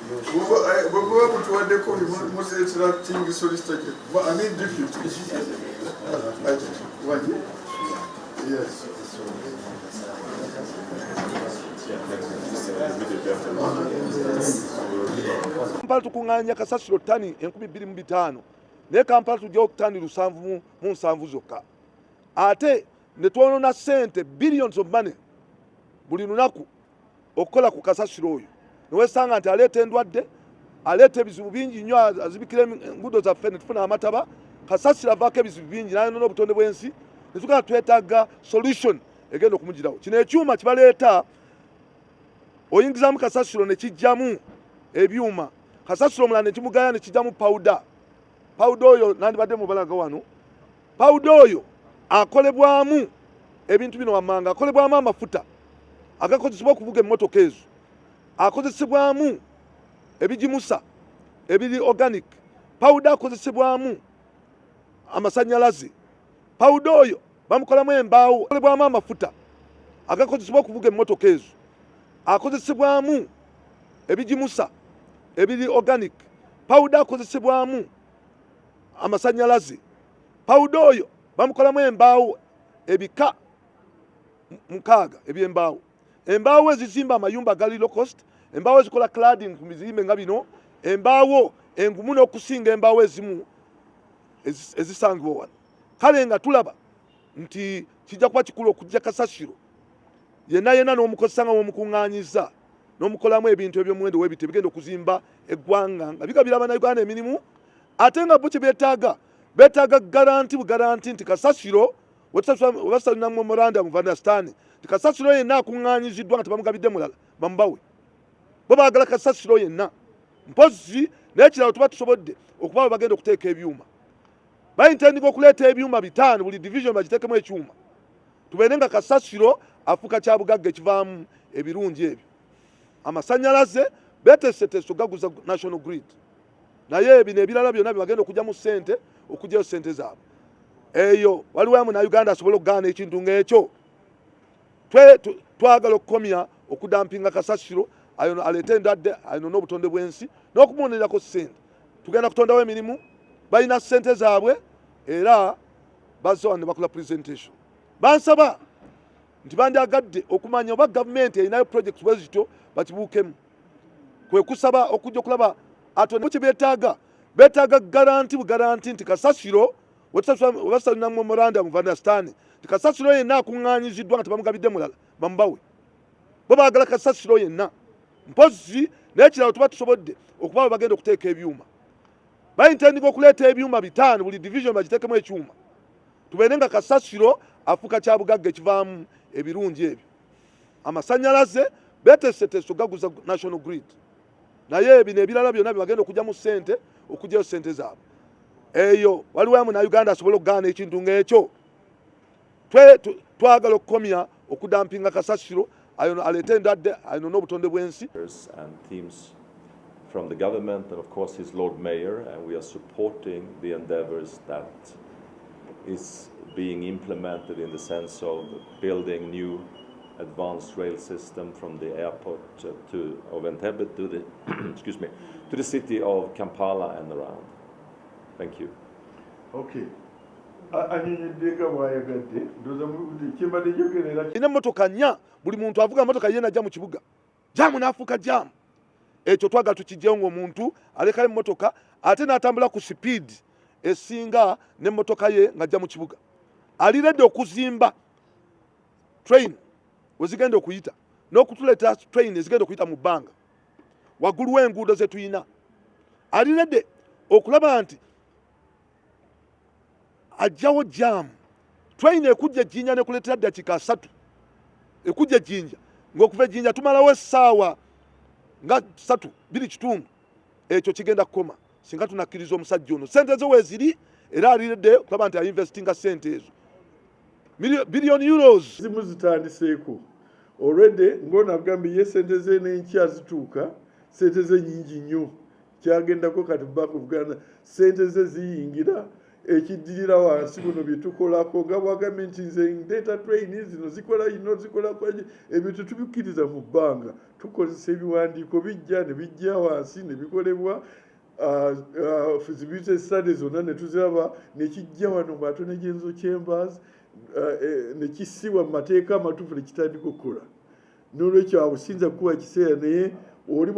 Yes. Kampala tukunganya kasasiro tani 2,500 naye Kampala tujja okutani 7 zokka ate ne twonona sente billions of money buli lunaku okukola ku kasasiro oyo newesanga nti aleeta endwadde aleeta ebizibu bingi nnyo azibikira enguudo zaffe ne tufuna amataba kasasiro avaako ebizibu bingi nayonona obutonde bw'ensi ne tugenda twetaaga solution egenda okumugirawo. Kino ekyuma kibaleeta oyingizamu kasasiro ne kijjamu ebyuma kasasiro omulala ne kimugaya ne kijjamu powder oyo nandibadde mubalaga wano powder oyo akolebwamu ebintu bino wammanga akolebwamu amafuta agakozesebwa okuvuga emmotoka ezo akozesebwamu ebigimusa ebiri organic powder akozesebwamu amasanyalaze powder oyo bamukolamu embaawo akolebwamu amafuta agakozesebwa okuvuga emmotoka ezo akozesebwamu ebigimusa ebiri organic powder akozesebwamu amasanyalaze powder oyo bamukolamu embaawo ebika 6 ebyembaawo embaawo ezizimba amayumba gali low cost embaawo ezikola cladding ku bizimbe nga bino embaawo engumu n'okusinga embaawo ezimu ezisangibwa wano kale nga tulaba nti kijja kuba kikulu okujja kasasiro yenna n'omukozesa nga w'omukuŋŋaanyiza n'omukolamu ebintu ebyomuwendo w'ebite bigenda okuzimba eggwanga nga bigabira Abannayuganda emirimu ate nga bo kye beetaaga garanti nti kasasiro webasala memorandum of understanding nti kasasiro yenna akuŋŋaanyiziddwa nga tebamugabidde mulala bamubawe bo baagala kasasiro yenna mpozi n'ekiralo tuba tusobodde okuba we bagenda okuteeka ebyuma bayintendinga okuleeta ebyuma 5 buli division bagiteekemu ekyuma tubeere nga kasasiro afuuka kyabugagga ekivaamu ebirungi ebyo amasanyalaze beteeseteese ogaguza national grid naye bino ebirala byonna bagenda okujjamu ssente okugyayo ssente zaabwe eyo waliwo amu na Uganda asobola okugaana ekintu ng'ekyo twagala okukomya okudampinga kasasiro ayo aleeta endwadde ayo n'obutonde bw'ensi n'okumuwonerako ssente tugenda kutondawo emirimu balina ssente zaabwe era bazze wano ne bakola presentation bansaba nti bandyagadde okumanya oba gavumenti erinayo project bwe zityo bakibuukemu kwe kusaba okujja okulaba atonde kye beetaaga garanti nti kasasiro webasalina memorandum of understanding nti kasasiro yenna akuŋŋaanyiziddwa nga tebamugabidde mulala bamubawe bo baagala kasasiro yenna mpozi n'ekiralo tuba tusobodde okuba we bagenda okuteeka ebyuma bayintendinga okuleeta ebyuma 5 buli division bagiteekemu ekyuma tubeere nga kasasiro afuuka kyabugagga ekivaamu ebirungi ebyo amasanyalaze beteeseteese ogaguza national grid naye bino ebirala byonna bagenda okujjamu ssente okugyayo ssente zaabwe eyo waliwo amu na Uganda asobola okugaana ekintu ng'ekyo twagala okukomya okudampinga kasasiro ayo aleeta endwadde ayo n'obutonde bw'ensi from the government and of course his Lord Mayor, and we are supporting the endeavors that is being implemented in the sense of building new advanced rail system from the airport of Entebbe to the excuse me, to the city of Kampala and around. Thank you. Okay. Ina motoka nnya buli muntu avuga motoka yena ajja mu kibuga jamu n'afuuka jamu ekyo twagala tukijjewo ng'omuntu alekayo emmotoka ate n'atambula ku speed esinga n'emmotoka ye ng'ajja mu kibuga aliredde okuzimba train wezigenda okuyita n'okutuleeta train ezigenda okuyita mu bbanga waggulu w'enguudo ze tuyina aliredde okulaba nti ajjawo jamu train ekujja ejjinja nekuleetera dakiika 3 ekujja ejjinja ng'okuva ejjinja tumalawo essaawa nga 3:2 ekyo kigenda kukoma singa tunakkiriza omusajja ono sente zo weeziri era aliredde okulaba nti ainvestinga sente ezo billion euros zimu zitandiseeko already ng'onagambye ye sente ze n'enkya zituuka sente ze nyingi nnyo kyagendako kati Bank of Uganda sente ze ziyingira ekiddirira wansi buno bye tukolako nga bwagambye nti nze ndeeta train zino zikola ino zikolako ebyo tetubikkiriza mu bbanga tukozesa ebiwandiiko bijja ne bijja wansi ne bikolebwa feasibility study zonna ne tuziraba ne kijja wano mu Attorney General Chambers ne kissibwa mu mateeka amatuufu ne kitandika okukola n'olwekyo awo siyinza kukuwa kiseera naye oli